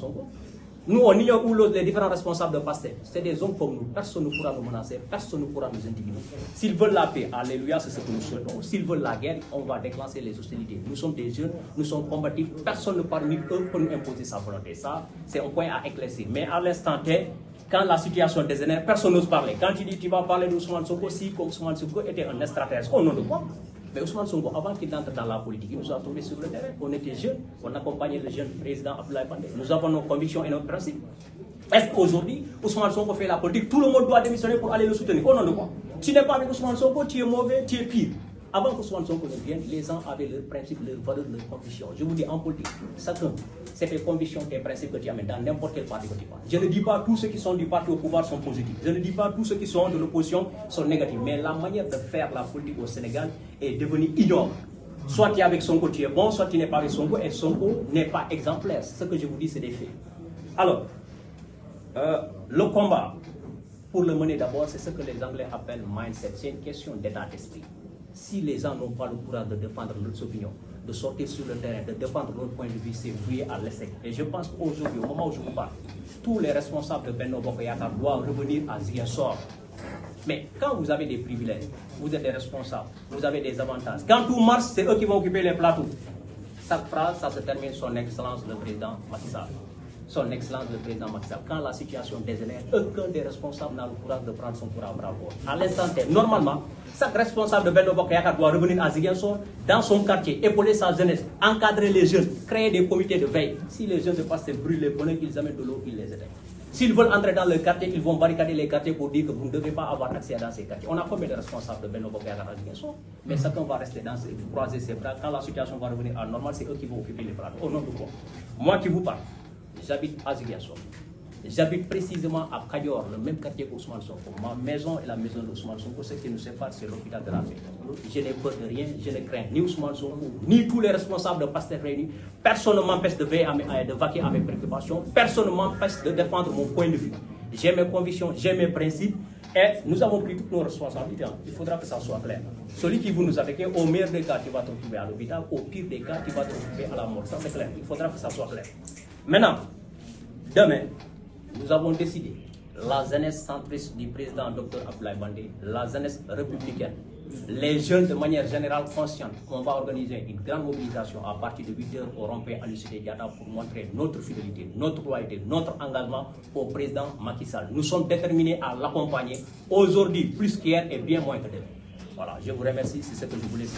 Sonko. Nous, on ignore où les différents responsables de PASTEF. C'est des hommes comme nous. Personne ne pourra nous menacer, personne ne pourra nous intimider. S'ils veulent la paix, alléluia, c'est ce que nous souhaitons. S'ils veulent la guerre, on va déclencher les hostilités. Nous sommes des jeunes, nous sommes combatifs. Personne ne parmi eux peut nous imposer sa volonté. Ça, c'est un point à éclaircir. Mais à l'instant T, quand la situation dégénère, personne n'ose parler. Quand tu dis tu vas parler d'Ousmane Sonko, si comme Ousmane Sonko était un extraterrestre, au nom de quoi? Mais Ousmane Sonko, avant qu'il entre dans la politique, il nous a trouvés sur le terrain. On était jeunes, on accompagnait le jeune président Abdoulaye Baldé. Nous avons nos convictions et nos principes. Est-ce qu'aujourd'hui, Ousmane Sonko fait la politique, tout le monde doit démissionner pour aller le soutenir? Au nom de quoi? Tu n'es pas avec Ousmane Sonko, tu es mauvais, tu es pire. Avant qu'Ousmane Sonko ne vienne, les gens avaient leurs principes, leurs valeurs, leurs convictions. Je vous dis, en politique, chacun, c'est tes convictions, tes principes que tu amènes dans n'importe quel parti que tu passes. Je ne dis pas tous ceux qui sont du parti au pouvoir sont positifs. Je ne dis pas tous ceux qui sont de l'opposition sont négatifs. Mais la manière de faire la politique au Sénégal est devenue ignorante. Soit tu es avec Sonko, tu es bon, soit tu n'es pas avec Sonko, et Sonko n'est pas exemplaire. Ce que je vous dis, c'est des faits. Alors, le combat, pour le mener d'abord, c'est ce que les Anglais appellent mindset. C'est une question d'état d'esprit. Si les gens n'ont pas le courage de défendre leurs opinions, de sortir sur le terrain, de défendre leur point de vue, c'est voué à l'échec. Et je pense qu'aujourd'hui, au moment où je vous parle, tous les responsables de Benno Bokk Yakaar doivent revenir à Ziguinchor. Mais quand vous avez des privilèges, vous êtes des responsables, vous avez des avantages. Quand tout marche, c'est eux qui vont occuper les plateaux. Chaque phrase, ça se termine son excellence le président Macky Sall. Son excellence le président Macky Sall. Quand la situation dégénère, aucun des responsables n'a le courage de prendre son courage à bras. À l'instant T, normalement, chaque responsable de Benno Bokk Yakaar doit revenir à Ziguinchor, dans son quartier, épauler sa jeunesse, encadrer les jeunes, créer des comités de veille. Si les jeunes ne passent à brûler les pneus, ils amènent de l'eau, ils les éteignent. S'ils veulent entrer dans le quartier, ils vont barricader les quartiers pour dire que vous ne devez pas avoir accès dans ces quartiers. On a combien de responsables de Benno Bokk Yakaar à Ziguinchor? Mais chacun va rester dans croiser ses bras. Quand la situation va revenir à normal, c'est eux qui vont occuper les bras. Au nom de quoi? Moi qui vous parle, j'habite à Ziguinchor. J'habite précisément à Kadior, le même quartier qu'Ousmane Sonko. Ma maison et la maison d'Ousmane Sonko, ce qui nous sépare, c'est l'hôpital de la paix. Je n'ai peur de rien, je ne crains ni Ousmane Sonko, ni tous les responsables de PASTEF réunis. Personne ne m'empêche de vaquer à mes préoccupations. Personne ne m'empêche de défendre mon point de vue. J'ai mes convictions, j'ai mes principes. Et nous avons pris toutes nos responsabilités. Il faudra que ça soit clair. Celui qui vous nous a vécu, au meilleur des cas, tu vas te retrouver à l'hôpital. Au pire des cas, tu vas te retrouver à la mort. Ça, c'est clair. Il faudra que ça soit clair. Maintenant, demain, nous avons décidé, la jeunesse centriste du président Dr Abdoulaye Baldé, la jeunesse républicaine, les jeunes de manière générale consciente, on va organiser une grande mobilisation à partir de 8h au rond-point Aline Diatta pour montrer notre fidélité, notre loyauté, notre engagement au président Macky Sall. Nous sommes déterminés à l'accompagner aujourd'hui plus qu'hier et bien moins que demain. Voilà, je vous remercie, c'est ce que je voulais dire.